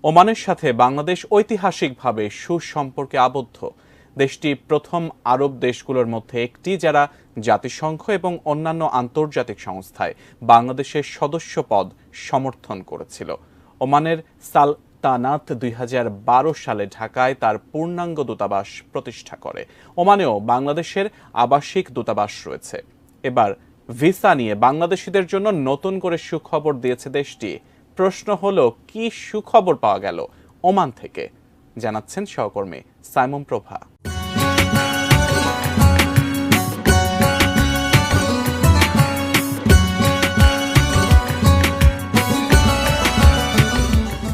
ওমানের সাথে বাংলাদেশ ঐতিহাসিকভাবে সুসম্পর্কে আবদ্ধ। দেশটি প্রথম আরব দেশগুলোর মধ্যে একটি যারা জাতিসংঘ এবং অন্যান্য আন্তর্জাতিক সংস্থায় বাংলাদেশের সদস্য পদ সমর্থন করেছিল। ওমানের সালতানাত 2012 সালে ঢাকায় তার পূর্ণাঙ্গ দূতাবাস প্রতিষ্ঠা করে। ওমানেও বাংলাদেশের আবাসিক দূতাবাস রয়েছে। এবার ভিসা নিয়ে বাংলাদেশিদের জন্য নতুন করে সুখবর দিয়েছে দেশটি। প্রশ্ন হলো, কি সুখবর পাওয়া গেল ওমান থেকে? জানাচ্ছেন সহকর্মী সাইমন প্রভা।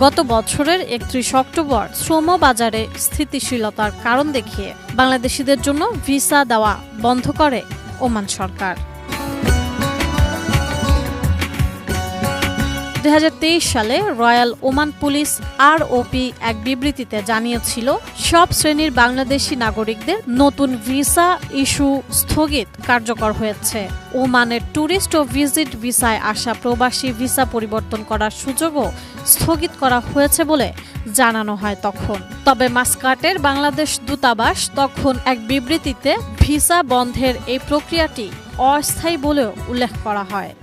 গত বছরের 31 অক্টোবর শ্রম বাজারে স্থিতিশীলতার কারণ দেখিয়ে বাংলাদেশিদের জন্য ভিসা দেওয়া বন্ধ করে ওমান সরকার। 2023 সালে রয়্যাল ওমান পুলিশ আরওপি এক বিবৃতিতে জানিয়েছিল, সব শ্রেণীর বাংলাদেশি নাগরিকদের নতুন ভিসা ইস্যু স্থগিত কার্যকর হয়েছে। ওমানের ট্যুরিস্ট ও ভিজিট ভিসায় আসা প্রবাসী ভিসা পরিবর্তন করার সুযোগও স্থগিত করা হয়েছে বলে জানানো হয় তখন। তবে মাস্কাটের বাংলাদেশ দূতাবাস তখন এক বিবৃতিতে ভিসা বন্ধের এই প্রক্রিয়াটি অস্থায়ী বলেও উল্লেখ করা হয়।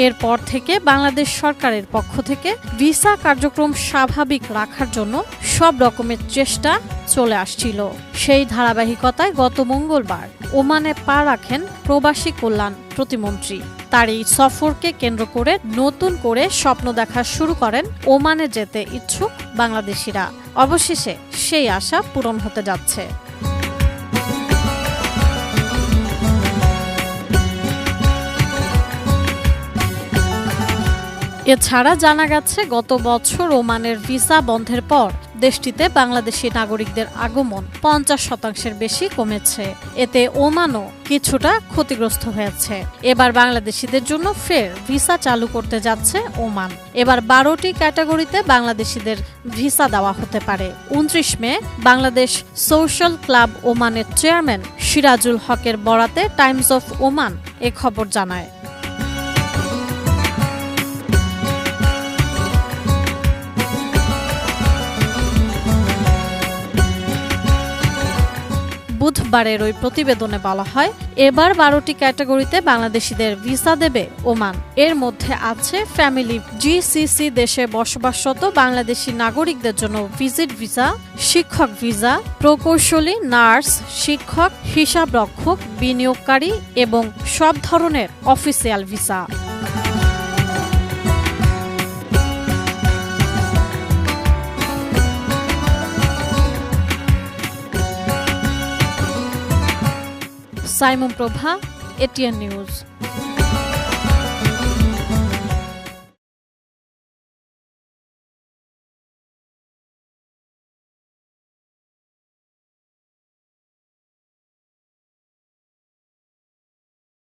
এরপর থেকে বাংলাদেশ সরকারের পক্ষ থেকে ভিসা কার্যক্রম স্বাভাবিক রাখার জন্য সব রকমের চেষ্টা চলে আসছিল। সেই ধারাবাহিকতায় গত মঙ্গলবার ওমানে পা রাখেন প্রবাসী কল্যাণ প্রতিমন্ত্রী। তার এই সফরকে কেন্দ্র করে নতুন করে স্বপ্ন দেখা শুরু করেন ওমানে যেতে ইচ্ছুক বাংলাদেশিরা। অবশেষে সেই আশা পূরণ হতে যাচ্ছে। এছাড়া জানা গেছে, গত বছর ওমানের ভিসা বন্ধের পর দেশটিতে বাংলাদেশি নাগরিকদের আগমন 50% বেশি কমেছে। এতে ওমানও কিছুটা ক্ষতিগ্রস্ত হয়েছে। এবার বাংলাদেশিদের জন্য ফের ভিসা চালু করতে যাচ্ছে ওমান। এবার 12টি ক্যাটাগরিতে বাংলাদেশিদের ভিসা দেওয়া হতে পারে। 29 মে বাংলাদেশ সোশ্যাল ক্লাব ওমানের চেয়ারম্যান সিরাজুল হকের বরাতে টাইমস অফ ওমান এ খবর জানায়। বুধবারের ওই প্রতিবেদনে বলা হয়, এবার 12টি ক্যাটাগরিতে বাংলাদেশিদের ভিসা দেবে ওমান। এর মধ্যে আছে ফ্যামিলি, জিসিসি দেশে বসবাসরত বাংলাদেশি নাগরিকদের জন্য ভিজিট ভিসা, শিক্ষক ভিসা, প্রকৌশলী, নার্স, শিক্ষক, হিসাবরক্ষক, বিনিয়োগকারী এবং সব ধরনের অফিসিয়াল ভিসা। সাইমন প্রভা, এটিএন নিউজ।